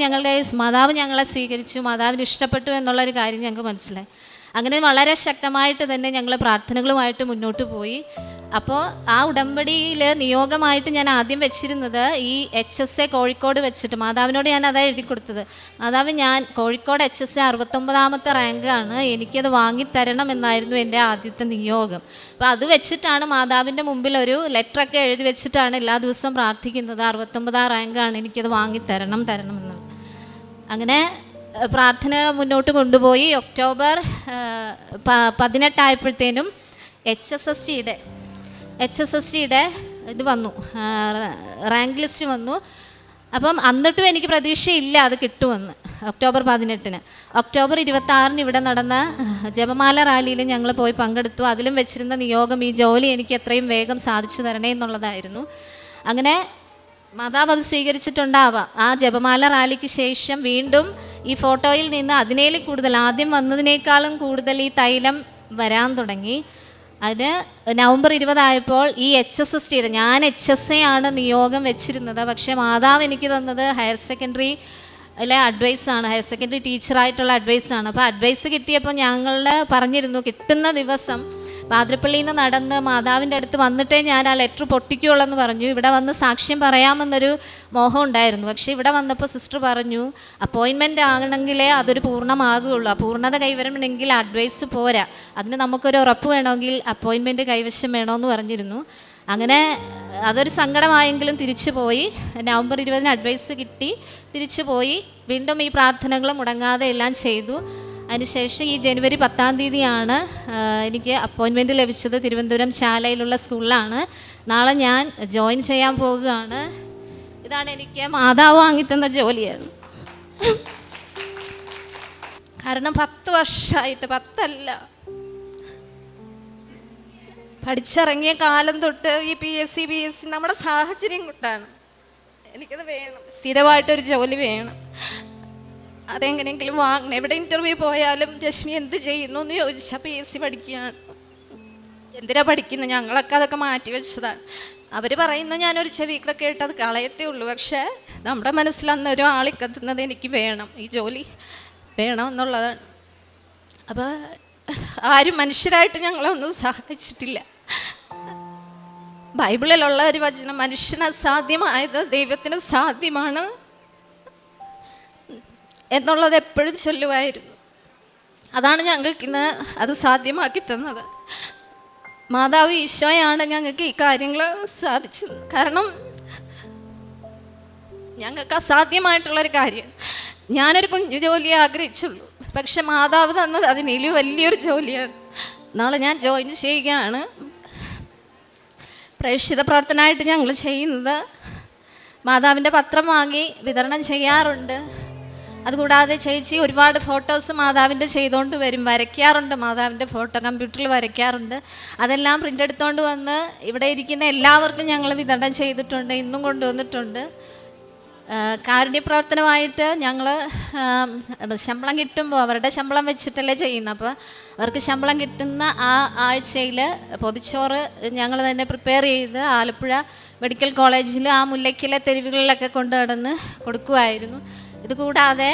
ഞങ്ങളെ സ്വീകരിച്ചു, മാതാവിന് ഇഷ്ടപ്പെട്ടു എന്നുള്ളൊരു കാര്യം ഞങ്ങൾക്ക് മനസ്സിലായി. അങ്ങനെ വളരെ ശക്തമായിട്ട് തന്നെ ഞങ്ങൾ പ്രാർത്ഥനകളുമായിട്ട് മുന്നോട്ട് പോയി. അപ്പോൾ ആ ഉടമ്പടിയിൽ നിയോഗമായിട്ട് ഞാൻ ആദ്യം വെച്ചിരുന്നത് ഈ HSA കോഴിക്കോട് വെച്ചിട്ട് മാതാവിനോട് ഞാൻ അതാണ് എഴുതി കൊടുത്തത്. മാതാവ്, ഞാൻ കോഴിക്കോട് HSA 69ാമത്തെ റാങ്കാണ്, എനിക്കത് വാങ്ങിത്തരണം എന്നായിരുന്നു എൻ്റെ ആദ്യത്തെ നിയോഗം. അപ്പോൾ അത് വെച്ചിട്ടാണ് മാതാവിൻ്റെ മുമ്പിൽ ഒരു ലെറ്ററൊക്കെ എഴുതി വെച്ചിട്ടാണ് എല്ലാ ദിവസവും പ്രാർത്ഥിക്കുന്നത്. 69ാം റാങ്കാണ്, എനിക്കത് വാങ്ങിത്തരണം എന്ന്. അങ്ങനെ പ്രാർത്ഥന മുന്നോട്ട് കൊണ്ടുപോയി. ഒക്ടോബർ 18 ആയപ്പോഴത്തേനും HSSTയുടെ ഇത് വന്നു, റാങ്ക് ലിസ്റ്റ് വന്നു. അപ്പം എന്നിട്ടും എനിക്ക് പ്രതീക്ഷയില്ല അത് കിട്ടുമെന്ന്. ഒക്ടോബർ 18-ന്. ഒക്ടോബർ 26-ന് ഇവിടെ നടന്ന ജപമാല റാലിയിൽ ഞങ്ങൾ പോയി പങ്കെടുത്തു. അതിലും വെച്ചിരുന്ന നിയോഗം ഈ ജോലി എനിക്ക് എത്രയും വേഗം സാധിച്ചു തരണേ എന്നുള്ളതായിരുന്നു. അങ്ങനെ മാതാവ് അത് സ്വീകരിച്ചിട്ടുണ്ടാവാം. ആ ജപമാല റാലിക്ക് ശേഷം വീണ്ടും ഈ ഫോട്ടോയിൽ നിന്ന് അതിനേലും കൂടുതൽ, ആദ്യം വന്നതിനേക്കാളും കൂടുതൽ ഈ തൈലം വരാൻ തുടങ്ങി. അതിന് നവംബർ 20 ആയപ്പോൾ ഈ HSST ഞാൻ HSA ആണ് നിയോഗം വെച്ചിരുന്നത്. പക്ഷേ മാതാവ് എനിക്ക് തന്നത് ഹയർ സെക്കൻഡറിയിലെ അഡ്വൈസാണ്, ഹയർ സെക്കൻഡറി ടീച്ചറായിട്ടുള്ള അഡ്വൈസാണ്. അപ്പോൾ അഡ്വൈസ് കിട്ടിയപ്പോൾ ഞങ്ങൾ പറഞ്ഞിരുന്നു കിട്ടുന്ന ദിവസം പാതിരപ്പള്ളിയിൽ നിന്ന് നടന്ന് മാതാവിൻ്റെ അടുത്ത് വന്നിട്ടേ ഞാൻ ആ ലെറ്റർ പൊട്ടിക്കുകയുള്ളൂ എന്ന് പറഞ്ഞു. ഇവിടെ വന്ന് സാക്ഷ്യം പറയാമെന്നൊരു മോഹം ഉണ്ടായിരുന്നു. പക്ഷേ ഇവിടെ വന്നപ്പോൾ സിസ്റ്റർ പറഞ്ഞു അപ്പോയിൻമെൻ്റ് ആകണമെങ്കിലേ അതൊരു പൂർണ്ണമാകുകയുള്ളൂ, ആ പൂർണ്ണത കൈവരണമെങ്കിൽ അഡ്വൈസ് പോരാ, അതിന് നമുക്കൊരു ഉറപ്പ് വേണമെങ്കിൽ അപ്പോയിൻമെൻറ്റ് കൈവശം വേണമെന്ന് പറഞ്ഞിരുന്നു. അങ്ങനെ അതൊരു സങ്കടമായെങ്കിലും തിരിച്ചു പോയി. നവംബർ 20-ന് അഡ്വൈസ് കിട്ടി, തിരിച്ചു പോയി. വീണ്ടും ഈ പ്രാർത്ഥനകൾ മുടങ്ങാതെ എല്ലാം ചെയ്തു. അതിനുശേഷം ഈ ജനുവരി 10-ാം തീയതിയാണ് എനിക്ക് അപ്പോയിൻമെൻറ്റ് ലഭിച്ചത്. തിരുവനന്തപുരം ചാലയിലുള്ള സ്കൂളിലാണ്. നാളെ ഞാൻ ജോയിൻ ചെയ്യാൻ പോകുകയാണ്. ഇതാണ് എനിക്ക് മാതാവ് വാങ്ങിത്തന്ന ജോലിയാണ്. കാരണം 10 വർഷമായിട്ട്, 10 അല്ല, പഠിച്ചിറങ്ങിയ കാലം തൊട്ട് ഈ PSC നമ്മുടെ സാഹചര്യം കൊണ്ടാണ്. എനിക്കത് വേണം, സ്ഥിരമായിട്ടൊരു ജോലി വേണം. അതെങ്ങനെയെങ്കിലും വാങ്ങണം. എവിടെ ഇൻ്റർവ്യൂ പോയാലും രശ്മി എന്ത് ചെയ്യുന്നു എന്ന് ചോദിച്ചാൽ PSC പഠിക്കുകയാണ്. എന്തിനാ പഠിക്കുന്നത്? ഞങ്ങളൊക്കെ അതൊക്കെ മാറ്റി വെച്ചതാണ്. അവർ പറയുന്നത് ഞാനൊരു ചെവിക്കൂടെ കേട്ട് അത് കളയത്തേ ഉള്ളൂ. പക്ഷേ നമ്മുടെ മനസ്സിൽ അന്ന് ഒരു ആളിക്കത്തുന്നത് എനിക്ക് വേണം, ഈ ജോലി വേണം എന്നുള്ളതാണ്. അപ്പോൾ ആരും മനുഷ്യരായിട്ട് ഞങ്ങളൊന്നും സഹായിച്ചിട്ടില്ല. ബൈബിളിലുള്ള ഒരു വചനം, മനുഷ്യന് അസാധ്യമായത് ദൈവത്തിന് സാധ്യമാണ് എന്നുള്ളത് എപ്പോഴും ചൊല്ലുമായിരുന്നു. അതാണ് ഞങ്ങൾക്ക് ഇന്ന് അത് സാധ്യമാക്കി തന്നത്. മാതാവ് ഈശോയാണ് ഞങ്ങൾക്ക് ഈ കാര്യങ്ങൾ സാധിച്ചത്. കാരണം ഞങ്ങൾക്ക് അസാധ്യമായിട്ടുള്ളൊരു കാര്യം, ഞാനൊരു കുഞ്ഞു ജോലിയെ ആഗ്രഹിച്ചുള്ളൂ, പക്ഷെ മാതാവ് തന്നത് അതിനേലും വലിയൊരു ജോലിയാണ്. നാളെ ഞാൻ ജോയിൻ ചെയ്യുകയാണ്. പ്രേക്ഷിത പ്രവർത്തനമായിട്ട് ഞങ്ങൾ ചെയ്യുന്നത് മാതാവിൻ്റെ പത്രം വാങ്ങി വിതരണം ചെയ്യാറുണ്ട്. അതുകൂടാതെ ചേച്ചി ഒരുപാട് ഫോട്ടോസ് മാതാവിൻ്റെ ചെയ്തുകൊണ്ട് വരും, വരയ്ക്കാറുണ്ട്. മാതാവിൻ്റെ ഫോട്ടോ കമ്പ്യൂട്ടറിൽ വരയ്ക്കാറുണ്ട്. അതെല്ലാം പ്രിൻ്റ് എടുത്തുകൊണ്ട് വന്ന് ഇവിടെ ഇരിക്കുന്ന എല്ലാവർക്കും ഞങ്ങൾ വിതരണം ചെയ്തിട്ടുണ്ട്, ഇന്നും കൊണ്ടുവന്നിട്ടുണ്ട്. കാരുണ്യപ്രവർത്തനമായിട്ട് ഞങ്ങൾ ശമ്പളം കിട്ടുമ്പോൾ അവരുടെ ശമ്പളം വെച്ചിട്ടല്ലേ ചെയ്യുന്നത്. അപ്പോൾ അവർക്ക് ശമ്പളം കിട്ടുന്ന ആ ആഴ്ചയിൽ പൊതിച്ചോറ് ഞങ്ങൾ തന്നെ പ്രിപ്പയർ ചെയ്ത് ആലപ്പുഴ മെഡിക്കൽ കോളേജിൽ ആ മുല്ലയ്ക്കലെ തെരുവുകളിലൊക്കെ കൊണ്ടു നടന്ന് കൊടുക്കുമായിരുന്നു. ഇതുകൂടാതെ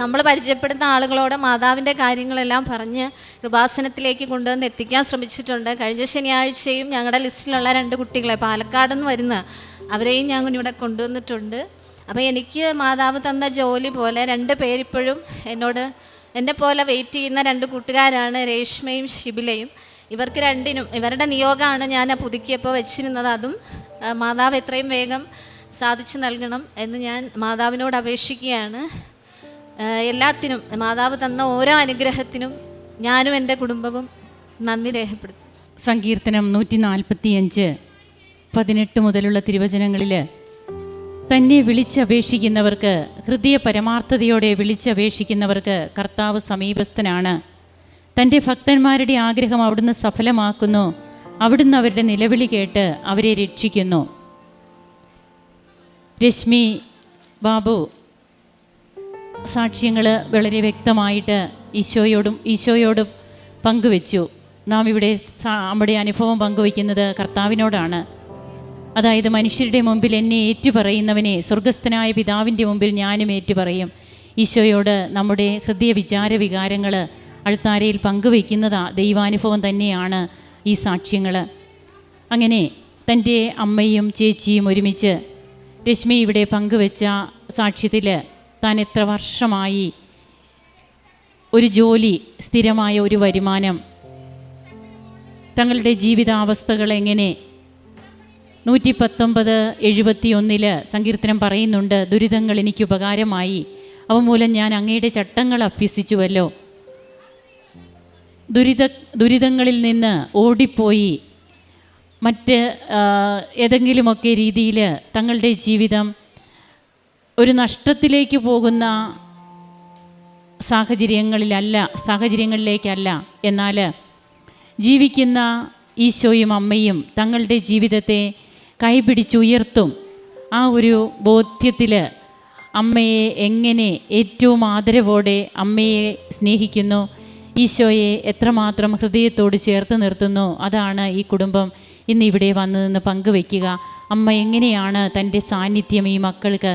നമ്മൾ പരിചയപ്പെടുന്ന ആളുകളോട് മാതാവിൻ്റെ കാര്യങ്ങളെല്ലാം പറഞ്ഞ് കൃപാസനത്തിലേക്ക് കൊണ്ടുവന്ന് എത്തിക്കാൻ ശ്രമിച്ചിട്ടുണ്ട്. കഴിഞ്ഞ ശനിയാഴ്ചയും ഞങ്ങളുടെ ലിസ്റ്റിലുള്ള 2 കുട്ടികളെ പാലക്കാട് നിന്ന് വരുന്ന അവരെയും ഞങ്ങൾ ഇവിടെ കൊണ്ടുവന്നിട്ടുണ്ട്. അപ്പോൾ എനിക്ക് മാതാവ് തന്ന ജോലി പോലെ 2 പേരിപ്പോഴും എന്നോട് എന്നെ പോലെ വെയിറ്റ് ചെയ്യുന്ന 2 കൂട്ടുകാരാണ്, രേഷ്മയും ഷിബിലയും. ഇവർക്ക് 2നും ഇവരുടെ നിയോഗമാണ് ഞാൻ പുതുക്കിയപ്പോൾ വെച്ചിരുന്നത്. അതും മാതാവ് എത്രയും വേഗം സാധിച്ചു നൽകണം എന്ന് ഞാൻ മാതാവിനോട് അപേക്ഷിക്കുകയാണ്. എല്ലാത്തിനും മാതാവ് തന്ന ഓരോ അനുഗ്രഹത്തിനും ഞാനും എൻ്റെ കുടുംബവും നന്ദി രേഖപ്പെടുത്തും.
സങ്കീർത്തനം 145 18 മുതലുള്ള തിരുവചനങ്ങളിൽ തന്നെ വിളിച്ചപേക്ഷിക്കുന്നവർക്ക്, ഹൃദയ പരമാർത്ഥതയോടെ വിളിച്ചപേക്ഷിക്കുന്നവർക്ക് കർത്താവ് സമീപസ്ഥനാണ്. തൻ്റെ ഭക്തന്മാരുടെ ആഗ്രഹം അവിടുന്ന് സഫലമാക്കുന്നു. അവിടുന്ന് അവരുടെ നിലവിളി കേട്ട് അവരെ രക്ഷിക്കുന്നു. രശ്മി ബാബു സാക്ഷ്യങ്ങൾ വളരെ വ്യക്തമായിട്ട് ഈശോയോടും പങ്കുവെച്ചു. നാം ഇവിടെ നമ്മുടെ അനുഭവം പങ്കുവയ്ക്കുന്നത് കർത്താവിനോടാണ്. അതായത് മനുഷ്യരുടെ മുമ്പിൽ എന്നെ ഏറ്റുപറയുന്നവനെ സ്വർഗസ്ഥനായ പിതാവിൻ്റെ മുമ്പിൽ ഞാനും ഏറ്റുപറയും. ഈശോയോട് നമ്മുടെ ഹൃദയ വിചാരവികാരങ്ങൾ അൾത്താരയിൽ പങ്കുവയ്ക്കുന്നത് ദൈവാനുഭവം തന്നെയാണ് ഈ സാക്ഷ്യങ്ങൾ. അങ്ങനെ തൻ്റെ അമ്മയും ചേച്ചിയും ഒരുമിച്ച് രശ്മി ഇവിടെ പങ്കുവെച്ച സാക്ഷ്യത്തിൽ താൻ എത്ര വർഷമായി ഒരു ജോലി, സ്ഥിരമായ ഒരു വരുമാനം, തങ്ങളുടെ ജീവിതാവസ്ഥകൾ എങ്ങനെ 119:71 സങ്കീർത്തനം പറയുന്നുണ്ട്, ദുരിതങ്ങൾ എനിക്ക് ഉപകാരമായി, അവ മൂലം ഞാൻ അങ്ങയുടെ ചട്ടങ്ങൾ അഭ്യസിച്ചുവല്ലോ. ദുരിതങ്ങളിൽ നിന്ന് ഓടിപ്പോയി മറ്റ് ഏതെങ്കിലുമൊക്കെ രീതിയിൽ തങ്ങളുടെ ജീവിതം ഒരു നഷ്ടത്തിലേക്ക് പോകുന്ന സാഹചര്യങ്ങളിലേക്കല്ല, എന്നാൽ ജീവിക്കുന്ന ഈശോയും അമ്മയും തങ്ങളുടെ ജീവിതത്തെ കൈപിടിച്ചുയർത്തും. ആ ഒരു ബോധ്യത്തിൽ അമ്മയെ എങ്ങനെ ഏറ്റവും ആദരവോടെ അമ്മയെ സ്നേഹിക്കുന്നു, ഈശോയെ എത്രമാത്രം ഹൃദയത്തോട് ചേർത്ത് നിർത്തുന്നു, അതാണ് ഈ കുടുംബം ഇന്നിവിടെ വന്നു നിന്ന് പങ്കുവയ്ക്കുക. അമ്മ എങ്ങനെയാണ് തൻ്റെ സാന്നിധ്യം ഈ മക്കൾക്ക്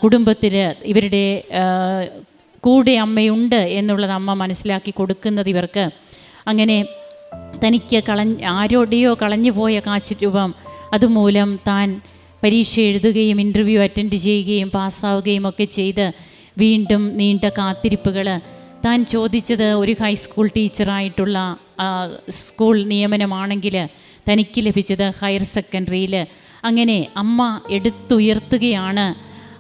കുടുംബത്തിൽ ഇവരുടെ കൂടെ അമ്മയുണ്ട് എന്നുള്ളത് അമ്മ മനസ്സിലാക്കി കൊടുക്കുന്നത് ഇവർക്ക്. അങ്ങനെ തനിക്ക് ആരോടെയോ കളഞ്ഞു പോയ കാശ് രൂപം അതുമൂലം താൻ പരീക്ഷ എഴുതുകയും ഇൻ്റർവ്യൂ അറ്റൻഡ് ചെയ്യുകയും പാസ്സാവുകയും ഒക്കെ ചെയ്ത് വീണ്ടും നീണ്ട കാത്തിരിപ്പുകൾ. താൻ ചോദിച്ചത് ഒരു ഹൈസ്കൂൾ ടീച്ചറായിട്ടുള്ള സ്കൂൾ നിയമനമാണെങ്കിൽ തനിക്ക് ലഭിച്ചത് ഹയർ സെക്കൻഡറിയിൽ. അങ്ങനെ അമ്മ എടുത്തുയർത്തുകയാണ്.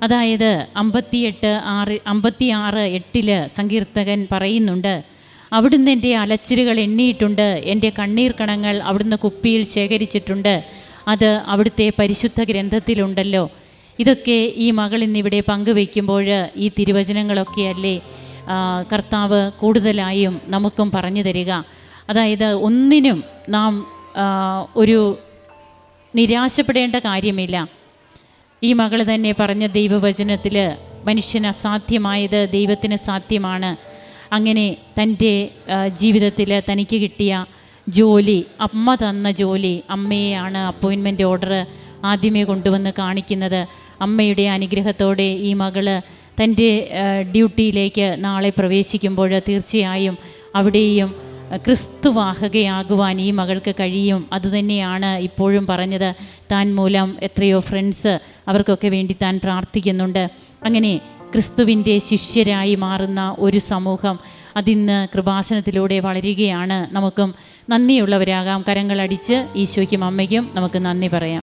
അതായത് 56:8 സങ്കീർത്തകൻ പറയുന്നുണ്ട്, അവിടുന്ന് എൻ്റെ അലച്ചിലുകൾ എണ്ണിയിട്ടുണ്ട്, എൻ്റെ കണ്ണീർ കണങ്ങൾ അവിടുന്ന് കുപ്പിയിൽ ശേഖരിച്ചിട്ടുണ്ട്, അത് അവിടുത്തെ പരിശുദ്ധ ഗ്രന്ഥത്തിലുണ്ടല്ലോ. ഇതൊക്കെ ഈ മകൾ ഇന്നിവിടെ പങ്കുവയ്ക്കുമ്പോൾ ഈ തിരുവചനങ്ങളൊക്കെയല്ലേ കർത്താവ് കൂടുതലായും നമുക്കും പറഞ്ഞു തരിക. അതായത് ഒന്നിനും നാം ഒരു നിരാശപ്പെടേണ്ട കാര്യമില്ല. ഈ മകൾ തന്നെ പറഞ്ഞ ദൈവവചനത്തിൽ മനുഷ്യന് അസാധ്യമായത് ദൈവത്തിന് സാധ്യമാണ്. അങ്ങനെ തൻ്റെ ജീവിതത്തിൽ തനിക്ക് കിട്ടിയ ജോലി, അമ്മ തന്ന ജോലി, അമ്മയെയാണ് അപ്പോയിൻമെൻ്റ് ഓർഡർ ആദ്യമേ കൊണ്ടുവന്ന് കാണിക്കുന്നത്. അമ്മയുടെ അനുഗ്രഹത്തോടെ ഈ മകള് തൻ്റെ ഡ്യൂട്ടിയിലേക്ക് നാളെ പ്രവേശിക്കുമ്പോൾ തീർച്ചയായും അവിടെയും ക്രിസ്തുവാഹകയാകുവാൻ ഈ മകൾക്ക് കഴിയും. അതുതന്നെയാണ് ഇപ്പോഴും പറഞ്ഞത്. താൻ മൂലം എത്രയോ ഫ്രണ്ട്സ് അവർക്കൊക്കെ വേണ്ടി താൻ പ്രാർത്ഥിക്കുന്നുണ്ട്. അങ്ങനെ ക്രിസ്തുവിൻ്റെ ശിഷ്യരായി മാറുന്ന ഒരു സമൂഹം അതിന്ന് കൃപാസനത്തിലൂടെ വളരുകയാണ്. നമുക്കും നന്ദിയുള്ളവരാകാം. കരങ്ങളടിച്ച് ഈശോയ്ക്കും അമ്മയ്ക്കും നമുക്ക് നന്ദി പറയാം.